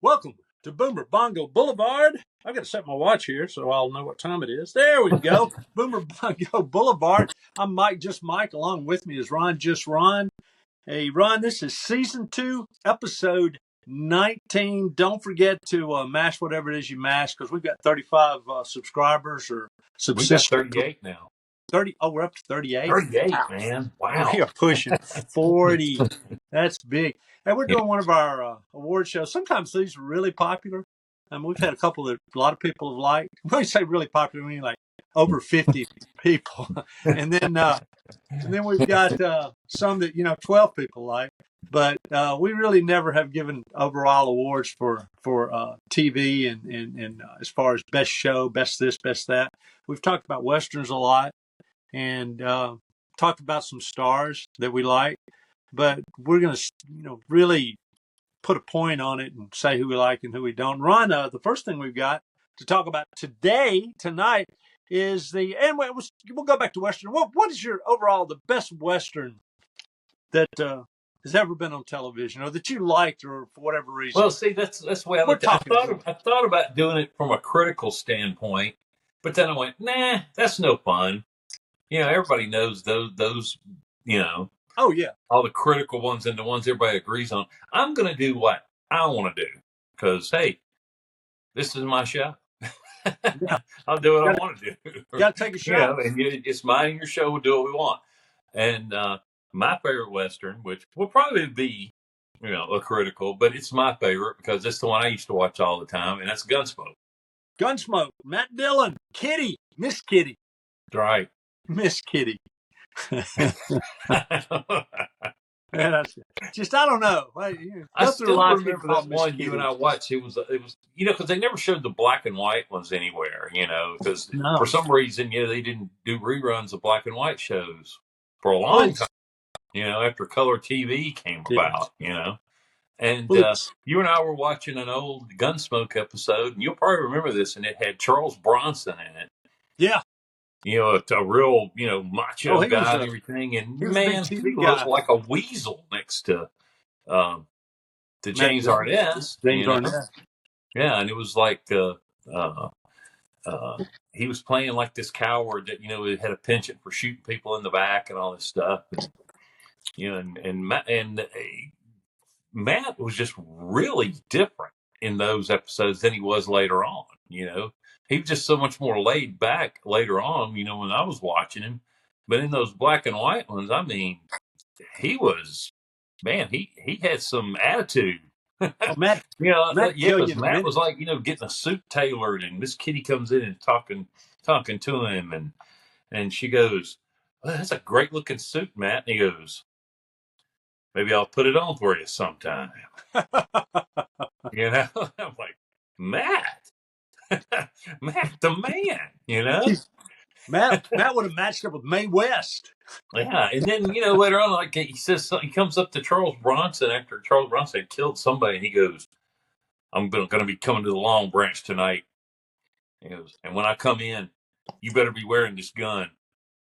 Welcome to Boomer Bongo Boulevard. I've got to set my watch here so I'll know what time it is. There we go. Boomer Bongo Boulevard. I'm Mike, just Mike. Along with me is Ron, just Ron. Hey, Ron, this is season 2, episode 19. Don't forget to mash whatever it is you mash because we've got 35 subscribers or We got subsistence. 38 now. 30. Oh, we're up to 38. 38, Wow. man. We Wow. are pushing 40. That's big. And we're Yeah. doing one of our award shows. Sometimes these are really popular. We've had a couple that a lot of people have liked. When we say really popular, I mean like over 50 people. And then we've got some that 12 people like. But we really never have given overall awards for TV and as far as best show, best this, best that. We've talked about westerns a lot and talked about some stars that we like. But we're going to really put a point on it and say who we like and who we don't. Ron, the first thing we've got to talk about tonight, is we'll go back to Western. What is your overall the best Western that has ever been on television or that you liked or for whatever reason? Well, see, that's the way I looked at it. I thought about doing it from a critical standpoint, but then I went, nah, that's no fun. Everybody knows those, Oh, yeah. all the critical ones and the ones everybody agrees on. I'm going to do what I want to do because, hey, this is my show. Yeah. I'll do what I want to do. You got to take a shot. It's mine and your show. We'll do what we want. And my favorite Western, which will probably be, a critical, but it's my favorite because it's the one I used to watch all the time, and that's Gunsmoke. Gunsmoke, Matt Dillon, Kitty, Miss Kitty. Right. Miss Kitty. Man, just I don't know. I still remember that one you and I watched. It was because they never showed the black and white ones anywhere. Because for some reason, they didn't do reruns of black and white shows for a long time. After color TV came about. And you and I were watching an old Gunsmoke episode, and you'll probably remember this, and it had Charles Bronson in it. Yeah. A real, macho guy and everything. And man, he looked like a weasel next to James Arness. Arness. Yeah, and it was like he was playing like this coward that had a penchant for shooting people in the back and all this stuff. And Matt was just really different in those episodes than he was later on. He was just so much more laid back later on, when I was watching him. But in those black and white ones, I mean, he was, man, he had some attitude. Matt Matt was like, getting a suit tailored, and Miss Kitty comes in and talking to him, and she goes, well, that's a great looking suit, Matt. And he goes, maybe I'll put it on for you sometime. I'm like, Matt, Matt, the man, Matt would have matched up with Mae West. Yeah, and then later on, like he says, he comes up to Charles Bronson after Charles Bronson had killed somebody, and he goes, "I'm going to be coming to the Long Branch tonight." He goes, and when I come in, you better be wearing this gun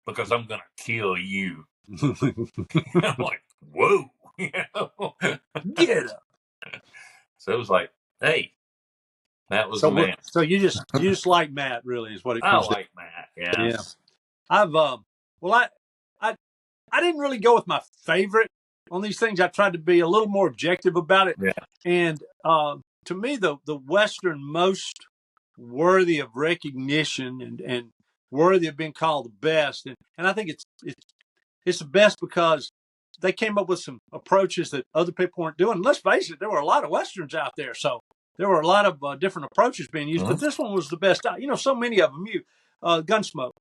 because I'm going to kill you. I'm like, whoa, Get up. So it was like, hey, Matt was the man. So you just like Matt, really, is what it comes to. I like Matt. Yeah. I've I didn't really go with my favorite on these things. I tried to be a little more objective about it. Yeah. And to me, the Western most worthy of recognition and worthy of being called the best, and I think it's the best because they came up with some approaches that other people weren't doing. And let's face it, there were a lot of Westerns out there, so there were a lot of different approaches being used. But this one was the best. So many of them. Gunsmoke,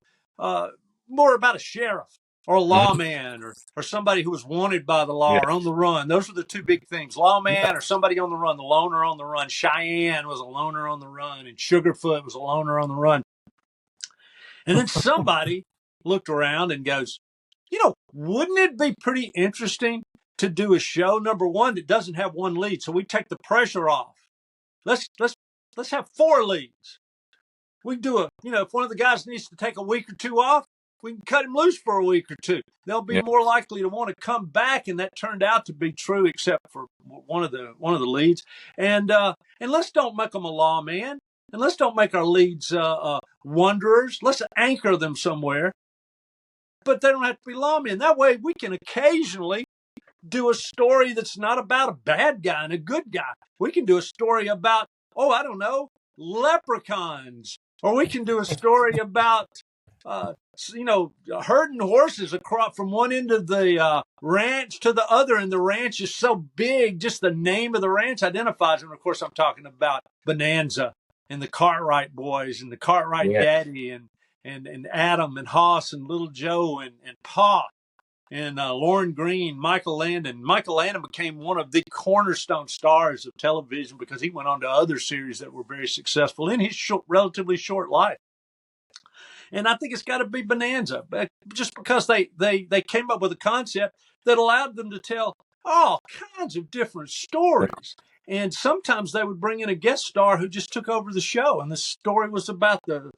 more about a sheriff or a lawman or somebody who was wanted by the law or on the run. Those were the two big things: lawman or somebody on the run. The loner on the run. Cheyenne was a loner on the run, and Sugarfoot was a loner on the run. And then somebody looked around and goes, wouldn't it be pretty interesting to do a show, number one, that doesn't have one lead? So we take the pressure off. Let's have 4 leads. We do if one of the guys needs to take a week or 2 off, we can cut him loose for a week or two. They'll be more likely to want to come back, and that turned out to be true, except for one of the leads. And let's don't make them a lawman, and let's don't make our leads wanderers. Let's anchor them somewhere, but they don't have to be lawmen. That way, we can occasionally do a story that's not about a bad guy and a good guy. We can do a story about, I don't know, leprechauns, or we can do a story about, herding horses across from one end of the ranch to the other, and the ranch is so big, just the name of the ranch identifies them. Of course, I'm talking about Bonanza and the Cartwright boys and the Cartwright daddy and Adam and Hoss and Little Joe and Pa. And Lauren Green, Michael Landon. Michael Landon became one of the cornerstone stars of television because he went on to other series that were very successful in his relatively short life. And I think it's got to be Bonanza, just because they came up with a concept that allowed them to tell all kinds of different stories. And sometimes they would bring in a guest star who just took over the show. And the story was about the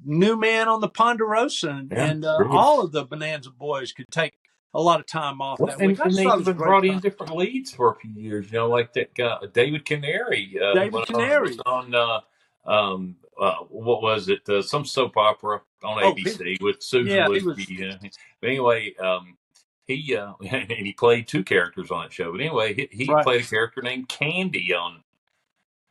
new man on the Ponderosa, and all of the Bonanza boys could take a lot of time off that week. And they even brought in different leads for a few years, like that guy, David Canary. David Canary. On what was it? Some soap opera on ABC with Susan Lucci. But anyway, he and he played two characters on that show. But anyway, he played a character named Candy on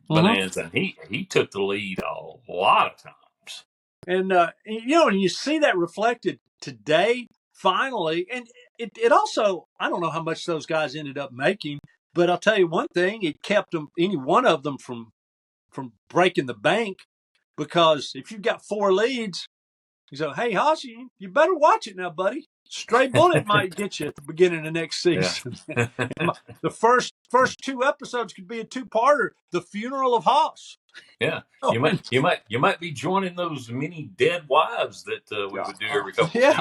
Bonanza, and he took the lead a lot of times. And and you see that reflected today, finally, and it also, I don't know how much those guys ended up making, but I'll tell you one thing: it kept them, any one of them, from breaking the bank, because if you've got 4 leads, you say, "Hey, Hoss, you better watch it now, buddy. Stray Bullet might get you at the beginning of next season." The first 2 episodes could be a 2-parter: The Funeral of Hoss. Yeah, you might be joining those many dead wives that we would do every couple of weeks.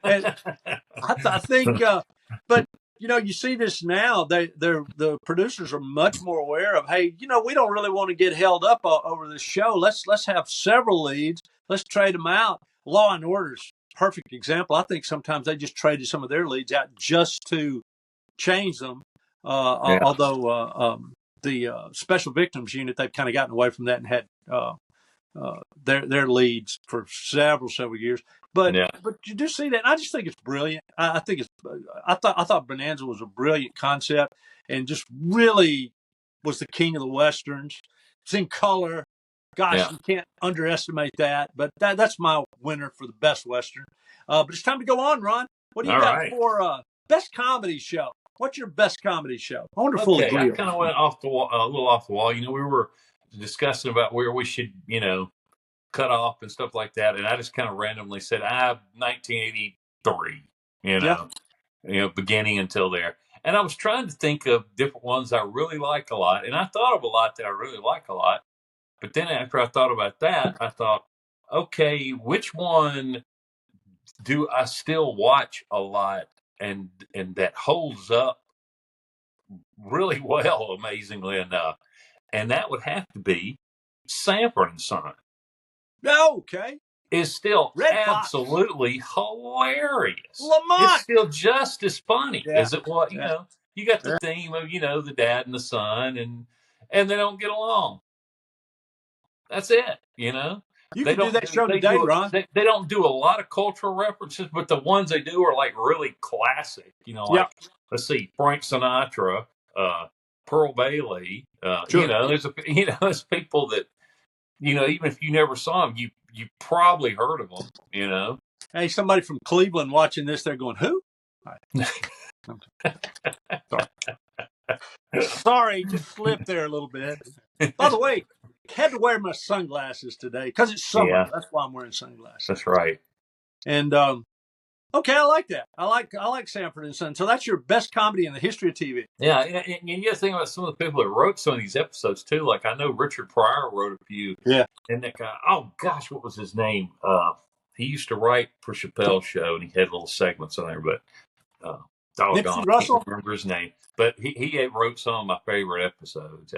And I think, but you see this now. The producers are much more aware of, hey, we don't really want to get held up over this show. Let's have several leads. Let's trade them out. Law and Order's perfect example. I think sometimes they just traded some of their leads out just to change them. Although the Special Victims Unit, they've kind of gotten away from that and had their leads for several years. But you do see that, and I just think it's brilliant. I thought Bonanza was a brilliant concept, and just really was the king of the westerns. It's in color. Gosh, you can't underestimate that. But that's my winner for the best western. But it's time to go on, Ron. What do you got for best comedy show? What's your best comedy show? I wonder if I kind of went off the wall, a little off the wall. We were discussing about where we should, cut off and stuff like that, and I just kind of randomly said, 1983, beginning until there. And I was trying to think of different ones I really like a lot, and I thought of a lot that I really like a lot. But then after I thought about that, I thought, okay, which one do I still watch a lot and that holds up really well, amazingly enough? And that would have to be Sanford and Son. Okay. Is still absolutely hilarious. Lamont. It's still just as funny as it was. You got the theme of, the dad and the son, and they don't get along. That's it, You can do that show today, Ron. They don't do a lot of cultural references, but the ones they do are like really classic. Let's see, Frank Sinatra, Pearl Bailey. There's people that, even if you never saw them, you probably heard of them. Hey, somebody from Cleveland watching this, they're going, who? Sorry, just slipped there a little bit. By the way, had to wear my sunglasses today because it's summer. Yeah. That's why I'm wearing sunglasses. That's right. And okay, I like that. I like Sanford and Son. So that's your best comedy in the history of TV. Yeah, and you got to think about some of the people that wrote some of these episodes too. Like I know Richard Pryor wrote a few. Yeah. And that guy, oh gosh, what was his name? He used to write for Chappelle's show, and he had little segments on there. But doggone, I can't remember his name. But he wrote some of my favorite episodes.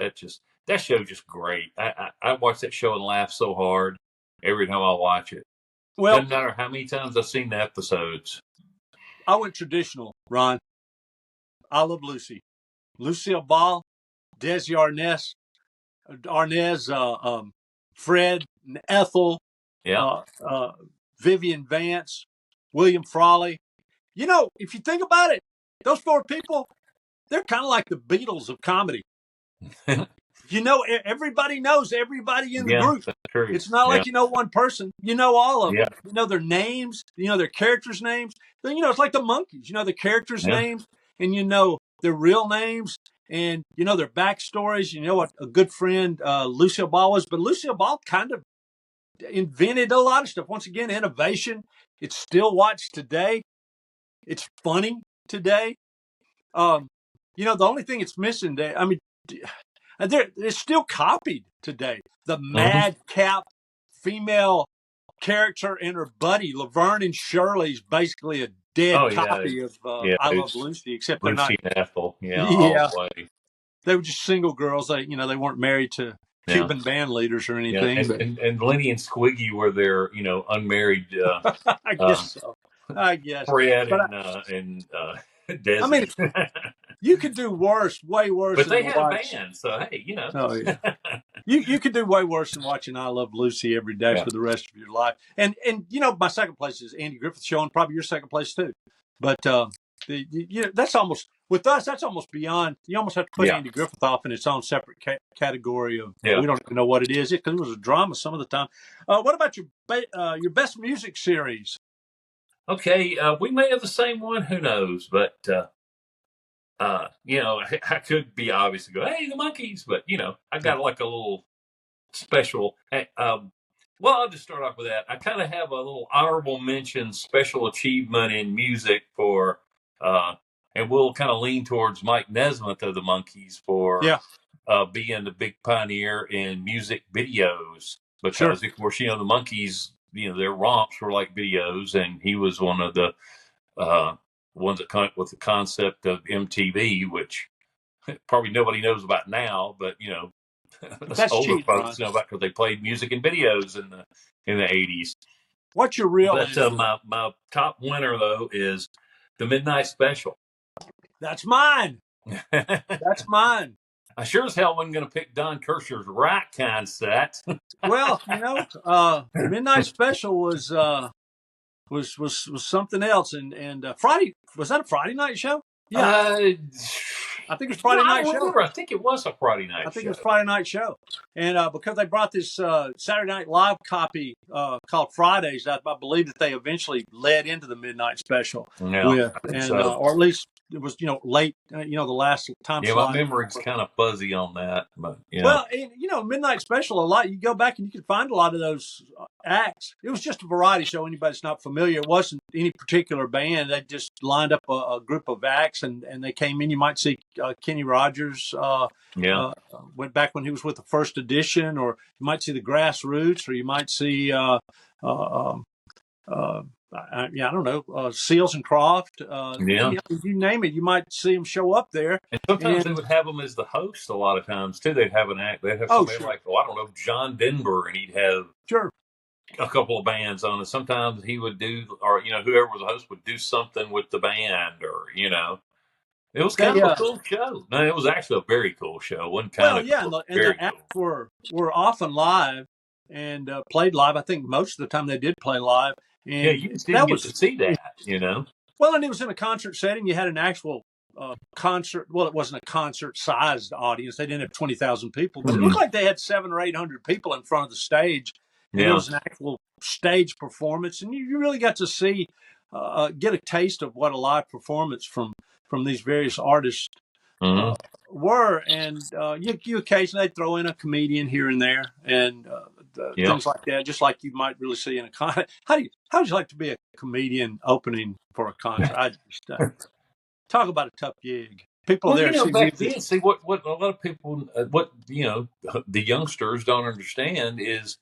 That show's just great. I watch that show and laugh so hard every time I watch it. Well, doesn't matter how many times I've seen the episodes. I went traditional, Ron. I Love Lucy. Lucille Ball, Desi Arnaz, Fred, Ethel, Yeah. Vivian Vance, William Frawley. You know, if you think about it, those four people, they're kind of like the Beatles of comedy. You know, everybody knows everybody in the group. That's true. It's not like you know one person. You know all of them. You know their names. You know their characters' names. Then, you know, it's like the Monkees. You know the characters' names, and you know their real names, and you know their backstories. You know what a good friend Lucille Ball was. But Lucille Ball kind of invented a lot of stuff. Once again, innovation. It's still watched today. It's funny today. You know, the only thing it's missing there, I mean, they're still copied today. The madcap female character and her buddy, Laverne and Shirley's basically a dead copy of I Love Lucy, except they're not. Lucy and Ethel, all the way. They were just single girls. They weren't married to Cuban band leaders or anything. And Lenny and Squiggy were their, unmarried. I guess so. I guess Fred and Desi. I mean, you could do worse, way worse. But they had a band, so hey, you know. Oh yeah. You could do way worse than watching I Love Lucy every day for the rest of your life. And you know, my second place is Andy Griffith Show, and probably your second place too. But that's almost with us. That's almost beyond. You almost have to put Andy Griffith off in its own separate category of. We don't even know what it is. Because it was a drama some of the time. What about your best music series? Okay, we may have the same one. Who knows? But I could be obvious and go, "Hey, the Monkees," but I got like a little special. Well, I'll just start off with that. I kind of have a little honorable mention, special achievement in music for, and we'll kind of lean towards Mike Nesmith of the Monkees for being the big pioneer in music videos. Because of course, the Monkees, their romps were like videos, and he was one of the ones that come up with the concept of MTV, which probably nobody knows about now, but that's older cheap, folks know about because they played music and videos in the 80s. What's your real? But my top winner though is the Midnight Special. That's mine. That's mine. I sure as hell wasn't going to pick Don Kirshner's Right Kind Set. Well, Midnight Special was something else, and Friday, was that a Friday night show? Yeah, I think it's Friday night show. I think it was a Friday night show. I think it was Friday night show, and because they brought this Saturday Night Live copy called Fridays, I believe that they eventually led into the Midnight Special. Yeah, or at least it was late. The last time. Yeah, my memory's kind of fuzzy on that, but Well, and, Midnight Special, a lot. You go back and you can find a lot of those acts. It was just a variety show. Anybody that's not familiar, it wasn't any particular band. They just lined up a group of acts, and they came in. You might see Kenny Rogers. Went back when he was with the First Edition, or you might see the Grassroots, or you might see. I don't know, Seals and Croft. You name it, you might see them show up there. And sometimes they would have them as the host. A lot of times too, they'd have an act. They'd have somebody like, I don't know, John Denver, and he'd have a couple of bands on it. Sometimes he would do, or whoever was the host would do something with the band, or it was kind of a cool show. No, it was actually a very cool show. It wasn't kind and the acts were often live and played live. I think most of the time they did play live. And you just didn't get to see that, Well, and it was in a concert setting. You had an actual concert. Well, it wasn't a concert-sized audience. They didn't have 20,000 people, but it looked like they had 700 or 800 people in front of the stage. And it was an actual stage performance, and you really got to see, get a taste of what a live performance from these various artists were. And you occasionally throw in a comedian here and there, and things like that, just like you might really see in a concert. How would you like to be a comedian opening for a concert? I just talk about a tough gig. People there see what a lot of people, the youngsters don't understand is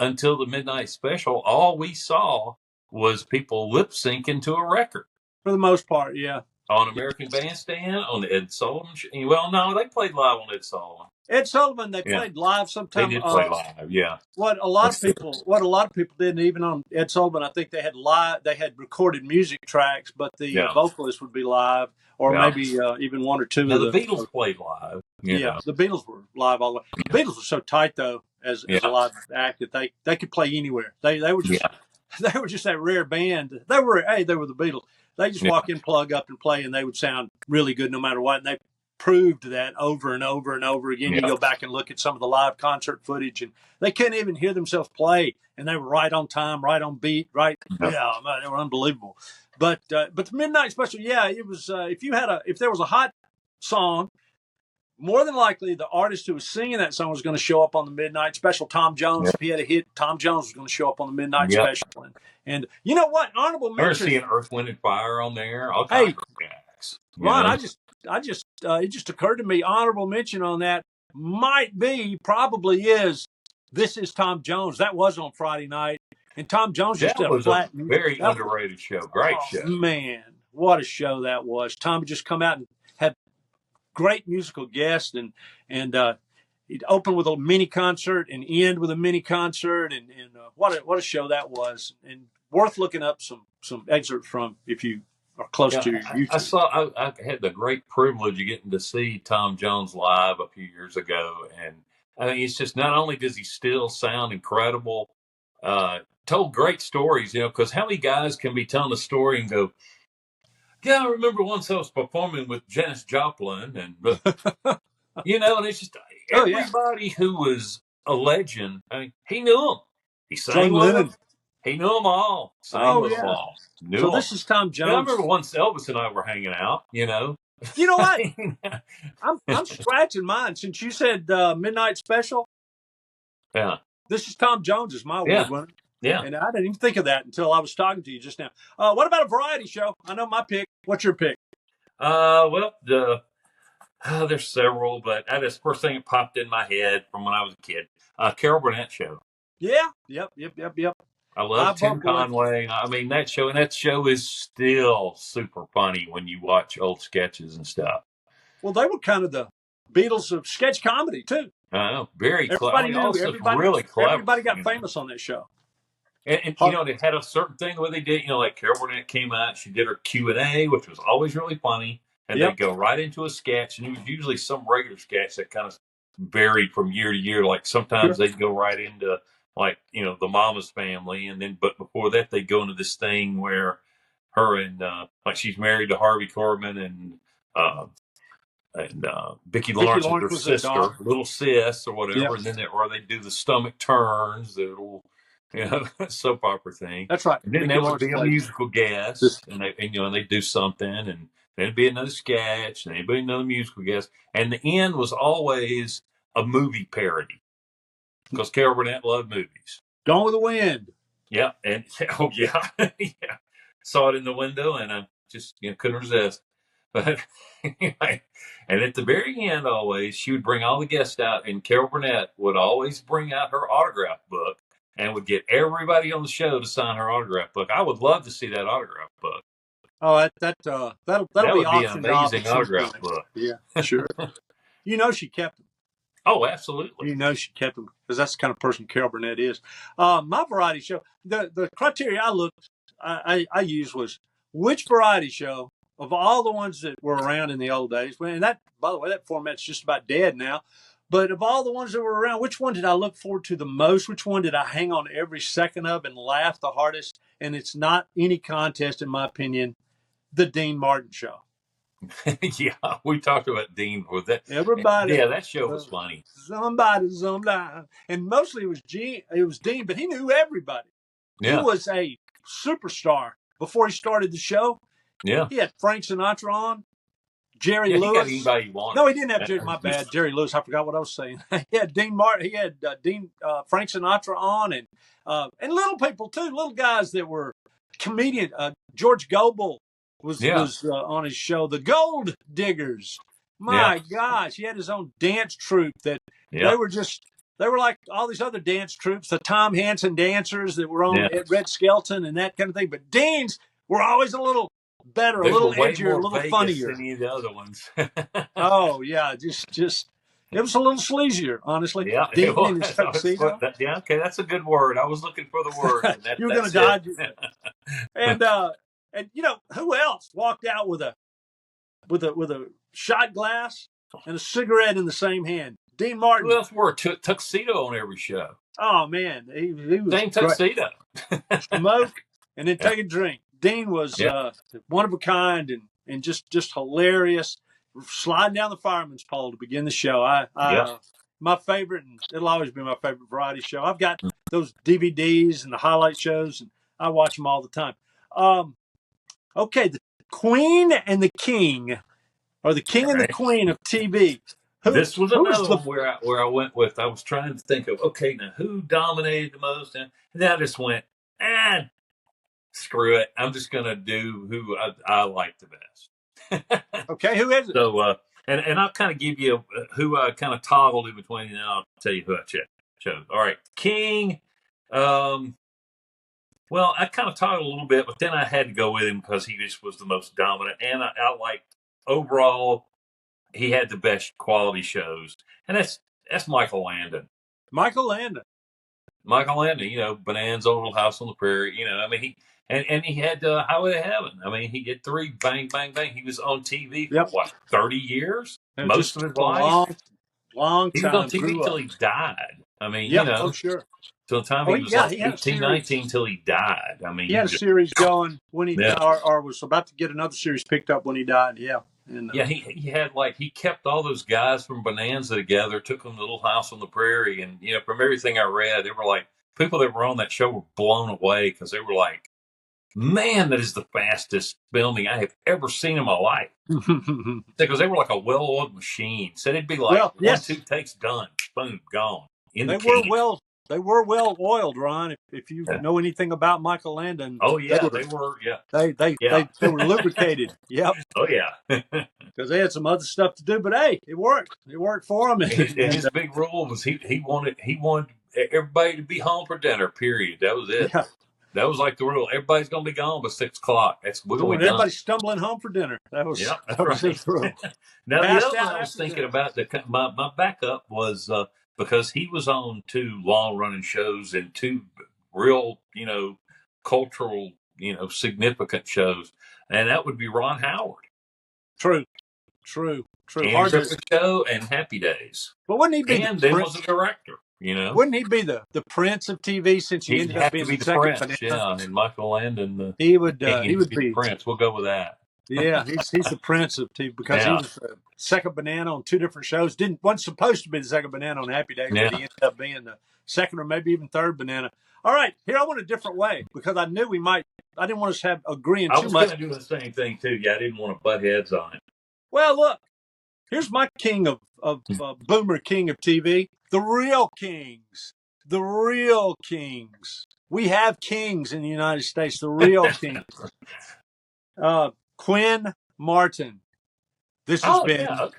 until the Midnight Special, all we saw was people lip syncing to a record for the most part. Yeah, on American Bandstand, on the Ed Sullivan. Well, no, they played live on Ed Sullivan. Ed Sullivan, they played live sometime. They did play live, yeah. What a lot of people did, even on Ed Sullivan, I think they had recorded music tracks, but the vocalist would be live, or maybe even one or two. Now, the Beatles played live. The Beatles were live all the way. The Beatles were so tight though, as a live act, that they could play anywhere. They were just they were just that rare band. They were the Beatles. They just walk in, plug up, and play, and they would sound really good no matter what. And they proved that over and over and over again. You go back and look at some of the live concert footage, and they couldn't even hear themselves play, and they were right on time, right on beat, right. They were unbelievable. But the Midnight Special, it was. If there was a hot song, more than likely the artist who was singing that song was going to show up on the Midnight Special. Tom Jones, if he had a hit, Tom Jones was going to show up on the Midnight Special. And you know what? Honorable mention. We're seeing Earth, Wind, and Fire on there. All kinds of acts. Ron, it just occurred to me, honorable mention on that probably is This Is Tom Jones. That was on Friday night. And Tom Jones just did a flat. Very underrated show. Great show. Man, what a show that was. Tom would just come out and had great musical guests, and he'd open with a mini concert and end with a mini concert. And what a show that was. And worth looking up some excerpts from if you are close to YouTube. I had the great privilege of getting to see Tom Jones live a few years ago, and I mean, it's just, not only does he still sound incredible, told great stories, because how many guys can be telling a story and go, I remember once I was performing with Janis Joplin, and and it's just everybody who was a legend. I mean, he knew them. He sang with them. He knew them all. Sang with them all. This is Tom Jones. I remember once Elvis and I were hanging out, You know what? I'm scratching mine. Since you said Midnight Special. Yeah. This is Tom Jones is my award winner. Yeah. And I didn't even think of that until I was talking to you just now. What about a variety show? I know my pick. What's your pick? There's several, but that's the first thing that popped in my head from when I was a kid. Carol Burnett Show. Yeah. Yep. I love Tim Conway. I mean, that show is still super funny when you watch old sketches and stuff. Well, they were kind of the Beatles of sketch comedy, too. I know. Very clever. Really clever. Everybody got famous on that show. And they had a certain thing where they did, like Carol Burnett came out, she did her Q&A, which was always really funny. And they'd go right into a sketch. And it was usually some regular sketch that kind of varied from year to year. Like sometimes they'd go right into, the Mama's Family. But before that, they'd go into this thing where her and, she's married to Harvey Korman and Vicki Lawrence is her sister, little sis or whatever. And then they do the stomach turns, the little, soap opera thing. That's right. And then there would be a musical guest, and they do something, and then it'd be another sketch, and there'd be another musical guest, and the end was always a movie parody because Carol Burnett loved movies. Gone with the Wind. Yeah, and saw it in the window, and I just couldn't resist. But anyway, and at the very end, always she would bring all the guests out, and Carol Burnett would always bring out her autograph book. And would get everybody on the show to sign her autograph book. I would love to see that autograph book. Oh, that'll be an amazing autograph book. Yeah, sure. She kept them. Oh, absolutely. She kept them because that's the kind of person Carol Burnett is. My variety show, the criteria I used was which variety show of all the ones that were around in the old days. And that, by the way, that format's just about dead now. But of all the ones that were around, which one did I look forward to the most? Which one did I hang on every second of and laugh the hardest? And it's not any contest, in my opinion, the Dean Martin Show. Yeah, we talked about Dean with that. Everybody. Yeah, that show was funny. Somebody. And mostly it was Dean, but he knew everybody. Yeah. He was a superstar before he started the show. Yeah. He had Frank Sinatra on. Jerry Lewis. He got anybody he wanted. No, he didn't have Jerry. My bad. Jerry Lewis. I forgot what I was saying. He had Dean Martin. He had Frank Sinatra on, and little people too. Little guys that were comedian. George Gobel was on his show. The Gold Diggers. My gosh, he had his own dance troupe that they were like all these other dance troupes. The Tom Hansen dancers that were on Red Skelton and that kind of thing. But Dean's were always a little better, a little edgier, a little funnier than any of the other ones. Oh yeah, just It was a little sleazier, honestly. Yeah, it Dean in his was. tuxedo. Yeah, okay, that's a good word. I was looking for the word, and You were going to that's it. dodge it. And who else walked out with a shot glass and a cigarette in the same hand? Dean Martin. Who else wore a tuxedo on every show? Oh man, he was Same great. tuxedo. Smoke and then Yeah. take a drink. Dean was Yeah. one of a kind and just hilarious, sliding down the fireman's pole to begin the show. My favorite, and it'll always be my favorite variety show. I've got those DVDs and the highlight shows, and I watch them all the time. Okay, the Queen and the King, or the King and the Queen of TV. This was another one where I went with. I was trying to think of, okay, now who dominated the most, and then I just went, screw it. I'm just gonna do who I like the best. Okay, who is it? So, and I'll kind of give you who I kind of toggled in between, and I'll tell you who I chose. All right, King. Well, I kind of toggled a little bit, but then I had to go with him because he just was the most dominant, and I liked overall. He had the best quality shows, and that's Michael Landon. Michael Landon, Bonanza, Little House on the Prairie. I mean, he had Highway to Heaven. I mean, he did 3 bang, bang, bang. He was on TV for what, 30 years? Most of his life. Long time. He was on TV till he died. I mean, sure. Till the time he was like 18, 19 till he died. I mean, he had a series going when he or was about to get another series picked up when he died. Yeah. And, he had he kept all those guys from Bonanza together, took them to Little House on the Prairie, and from everything I read, they were like people that were on that show were blown away because they were like, "Man, that is the fastest filming I have ever seen in my life." Because they were like a well-oiled machine. Said it'd be like 1, 2 takes done, boom, gone. They were well oiled, Ron. If you know anything about Michael Landon, they were. They were lubricated. Yep. Oh yeah. Because they had some other stuff to do, but hey, it worked. It worked for him. And his big rule was he wanted everybody to be home for dinner. Period. That was it. Yeah. That was like the rule. Everybody's gonna be gone by 6 o'clock. Everybody's stumbling home for dinner. That was his rule. Now the other one I was thinking about, my backup was because he was on 2 long-running shows and 2 real, cultural, significant shows, and that would be Ron Howard. True. Hard Show and Happy Days. But wouldn't he be? And then was a director. Wouldn't he be the prince of TV since he ended up being the second prince? Yeah, and Michael Landon. He would be the prince. We'll go with that. Yeah, he's the prince of TV because he was the second banana on 2 different shows. Wasn't supposed to be the second banana on Happy Days, but he ended up being the second or maybe even third banana. All right, here I went a different way because I knew I didn't want us to have agreeing too much. I was going to do the same thing too. Yeah, I didn't want to butt heads on it. Well, look, here's my king of Boomer King of TV. The real kings. The real kings. We have kings in the United States. The real kings. Quinn Martin. This has been a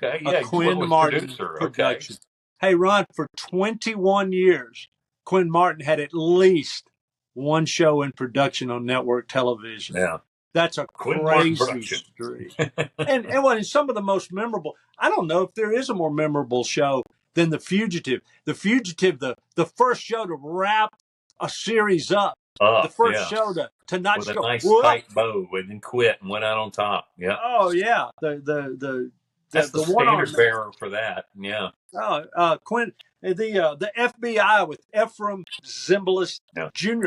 Quinn Martin production. Okay. Hey, Ron, for 21 years, Quinn Martin had at least 1 show in production on network television. Yeah. That's a crazy streak. and some of the most memorable, I don't know if there is a more memorable show than The Fugitive. The Fugitive, the first show to wrap a series up. The first show to not with just a nice tight bow and then quit and went out on top. Yeah. Oh yeah. That's the standard bearer for that. Yeah. Oh, Quinn, the FBI with Ephraim Zimbalist Jr.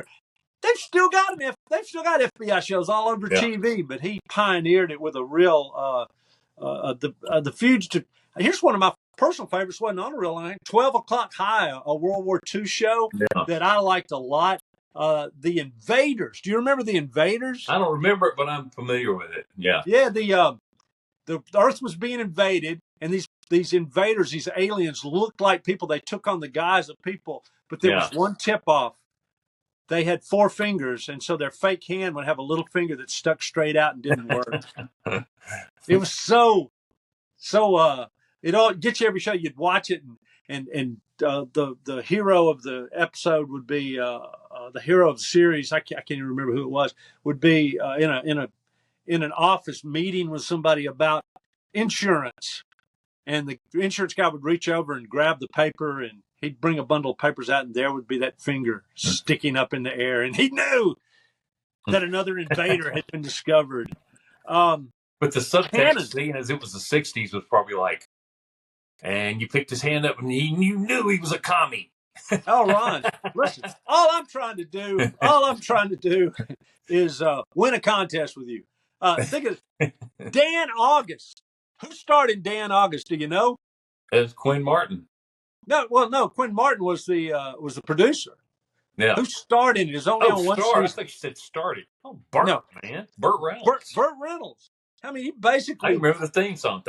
They've still got FBI shows all over TV, but he pioneered it with a real the Fugitive. Here's one of my personal favorites. Wasn't on a real line. 12 O'Clock High, a World War II show that I liked a lot. The Invaders. Do you remember the Invaders? I don't remember it, but I'm familiar with it. Yeah. Yeah. The Earth was being invaded, and these invaders, these aliens, looked like people. They took on the guise of people, but there was one tip-off. They had 4 fingers, and so their fake hand would have a little finger that stuck straight out and didn't work. It was so it all gets you every show. You'd watch it, and the hero of the episode would be the hero of the series. I can't even remember who it was. Would be in an office meeting with somebody about insurance. and the insurance guy would reach over and grab the paper, and he'd bring a bundle of papers out, and there would be that finger sticking up in the air, and he knew that another invader had been discovered. But the subtext, seeing as it was the 60s, was probably like, and you picked his hand up, and you knew he was a commie. Oh, Ron, listen, all I'm trying to do is win a contest with you. Think of Dan August. Who starred in Dan August? Do you know? It was Quinn Martin. No. Quinn Martin was the producer. Yeah. Who starred in it? Is only on one season. I think she said started. Oh, Burt, no. Man. Burt Reynolds. Burt Reynolds. I mean, he basically. I remember the theme song.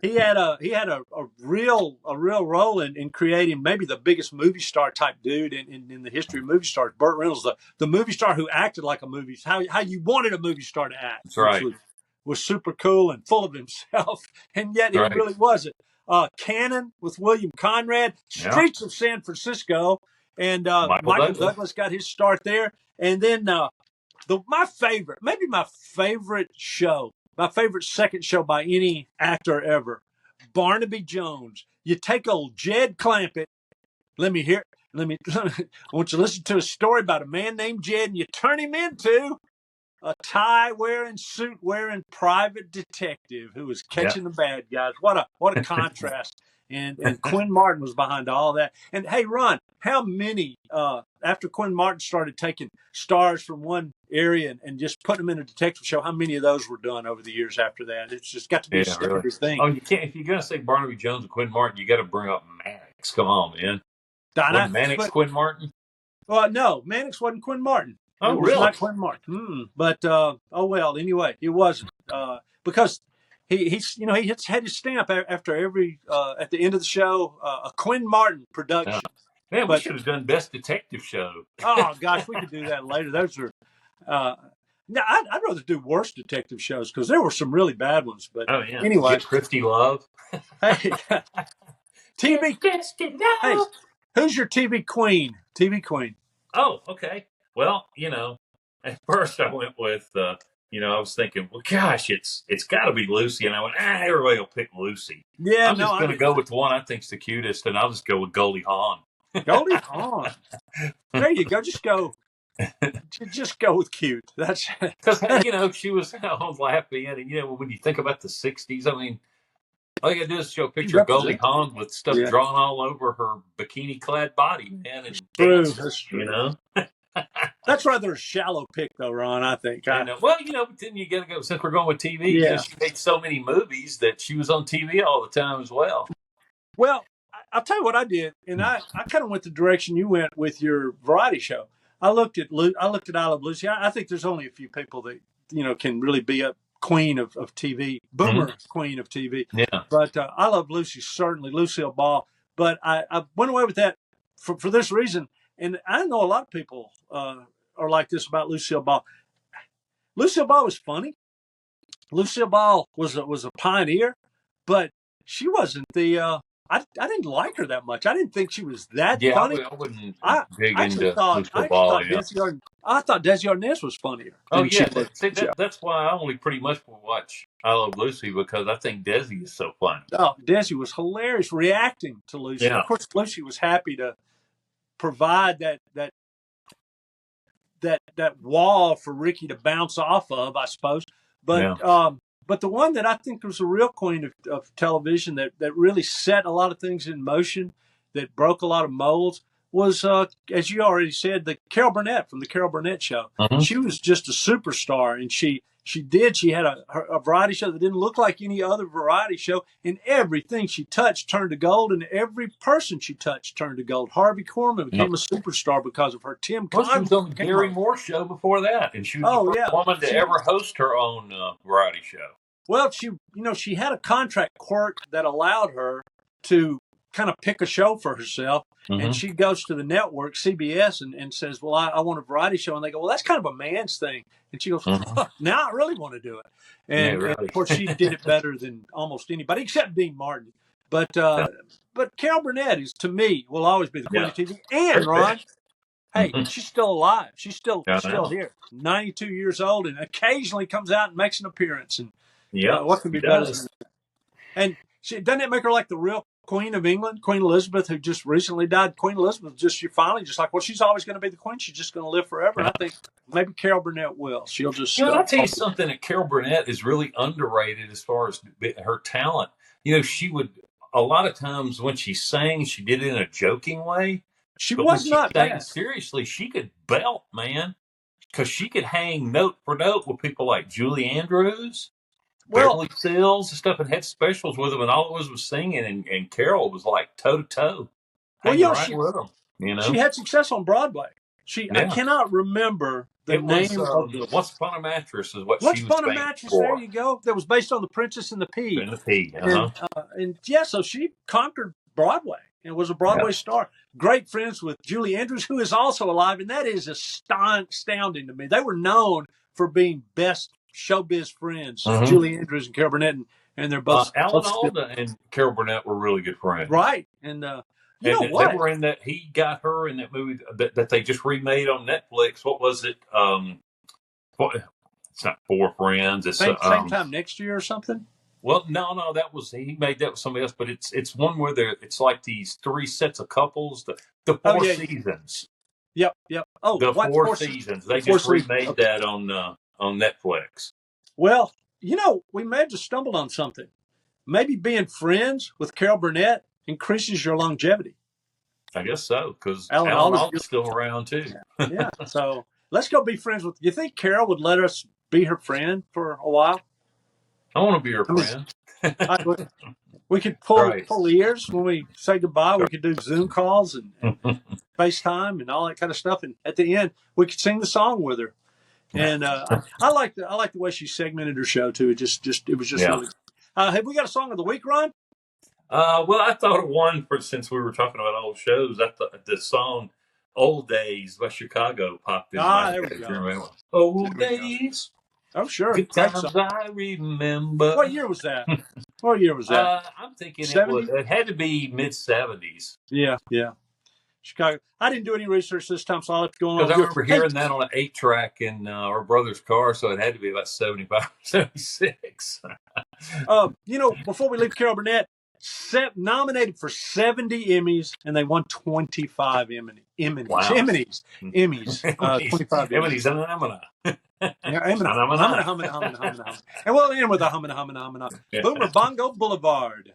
He had a real role in creating maybe the biggest movie star type dude in the history of movie stars. Burt Reynolds, the movie star who acted like a movie, how you wanted a movie star to act. That's right. Was super cool and full of himself, and yet he really wasn't. Cannon with William Conrad, Streets of San Francisco, and Michael Douglas got his start there. And then my favorite second show by any actor ever, Barnaby Jones. You take old Jed Clampett. I want you to listen to a story about a man named Jed, and you turn him into a tie-wearing, suit-wearing private detective who was catching the bad guys. What a contrast. And Quinn Martin was behind all that. And hey, Ron, how many, after Quinn Martin started taking stars from one area and just putting them in a detective show, how many of those were done over the years after that? It's just got to be a standard thing. Oh, you can't, if you're going to say Barnaby Jones and Quinn Martin, you got to bring up Mannix. Come on, man. Was Mannix Quinn Martin? No, Mannix wasn't Quinn Martin. Oh, it was really? Not Quinn Martin. But, anyway, it wasn't. Because he had his stamp after every, at the end of the show, a Quinn Martin production. Man, we should have done Best Detective Show. Oh, gosh, we could do that later. Those are, now, I'd rather do worse detective shows because there were some really bad ones. But anyway. Get Christy Love. Hey, TV. Hey, who's your TV queen? TV queen. Oh, okay. Well, at first I went with, I was thinking, well, gosh, it's got to be Lucy. And I went, everybody will pick Lucy. Yeah, I'm just going to go with the one I think's the cutest, and I'll just go with Goldie Hawn. Goldie Hawn. There you go. Just go with cute. That's because she was laughing, and when you think about the '60s, I mean, all you got to do is show a picture of Goldie Hawn with stuff drawn all over her bikini-clad body, man. And that's true. That's rather a shallow pick, though, Ron, I think. Well, but then you got to go, since we're going with TV, she made so many movies that she was on TV all the time as well. Well, I'll tell you what I did, and I kind of went the direction you went with your variety show. I looked at I Love Lucy. I think there's only a few people that, can really be a queen of TV, boomer queen of TV. Yeah. But I Love Lucy, certainly, Lucille Ball. But I went away with that for this reason. And I know a lot of people are like this about Lucille Ball. Lucille Ball was funny. Lucille Ball was a pioneer, but she wasn't the. I didn't like her that much. I didn't think she was that funny. I wouldn't dig into Lucille Ball. I thought Desi Arnaz was funnier. Oh, yeah. That's why I only pretty much watch I Love Lucy, because I think Desi is so funny. Oh, Desi was hilarious reacting to Lucy. Yeah. Of course, Lucy was happy to provide that wall for Ricky to bounce off of, I suppose. But the one that I think was a real queen of television that really set a lot of things in motion, that broke a lot of molds, was, as you already said, the Carol Burnett from the Carol Burnett Show. Mm-hmm. She was just a superstar, and she had a variety show that didn't look like any other variety show, and everything she touched turned to gold, and every person she touched turned to gold. Harvey Korman became a superstar because of her. Tim Conway. She was on the Gary Moore Show before that, and she was the first woman to ever host her own variety show. Well, she had a contract quirk that allowed her to kind of pick a show for herself. Mm-hmm. And she goes to the network, CBS, and says, well, I want a variety show. And they go, well, that's kind of a man's thing. And she goes, now I really want to do it. And of course, she did it better than almost anybody, except Dean Martin. But Carol Burnett is, to me, will always be the queen of TV. And, Ron, Hey, she's still alive. She's still know. here. 92 years old, and occasionally comes out and makes an appearance. And Yep, what could be she better does. than that? And doesn't it make her like the real Queen of England, Queen Elizabeth, who just recently died? Queen Elizabeth she finally just like, well, she's always going to be the queen. She's just going to live forever. And I think maybe Carol Burnett will. She'll just. I'll tell you something that Carol Burnett is really underrated as far as her talent. She would, a lot of times when she sang, she did it in a joking way. She but was when not she sang bad. seriously, she could belt, man, because she could hang note for note with people like Julie Andrews, Beverly Sills, and stuff, and had specials with them, and all it was singing, and Carol was like toe to toe, hanging right with them. She had success on Broadway. I cannot remember the name of the. Once Upon a Mattress is what Once she was Upon a Mattress. There you go. That was based on The Princess and the Pea. And the Pea, and so she conquered Broadway and was a Broadway star. Great friends with Julie Andrews, who is also alive, and that is astounding to me. They were known for being best showbiz friends, Julie Andrews and Carol Burnett, and they're both. Alan Alda and Carol Burnett were really good friends, right? And you know what? They were in that. He got her in that movie that they just remade on Netflix. What was it? It's not Four Friends. It's same time next year or something. Well, no, he made that with somebody else, but it's one where it's like these three sets of couples. The Four Seasons. Yep. Oh, the Four Seasons. They just remade that on Netflix. Well, we may have just stumbled on something. Maybe being friends with Carol Burnett increases your longevity. I guess so, because Alan Alda's still around too. Yeah. So let's go be friends with. You think Carol would let us be her friend for a while? I want to be her friend. We could pull ears when we say goodbye. We could do Zoom calls and FaceTime and all that kind of stuff. And at the end, we could sing the song with her. And I like the way she segmented her show too. It was just really. Have we got a song of the week, Ron? Well, I thought of one since we were talking about old shows. I thought the song "Old Days" by Chicago popped in my head. There we go. Old days. Oh, sure. Good times I remember. What year was that? I'm thinking it had to be mid-70s. Yeah. Chicago. I didn't do any research this time, so I'll have to go on. Because I remember hearing that on an 8-track in our brother's car, so it had to be about 75, 76. Before we leave Carol Burnett, nominated for 70 Emmys, and they won 25 Emmys. Wow. Emmys. 25 Emmys. And we'll end with a hummin'. Boomer Bongo Boulevard.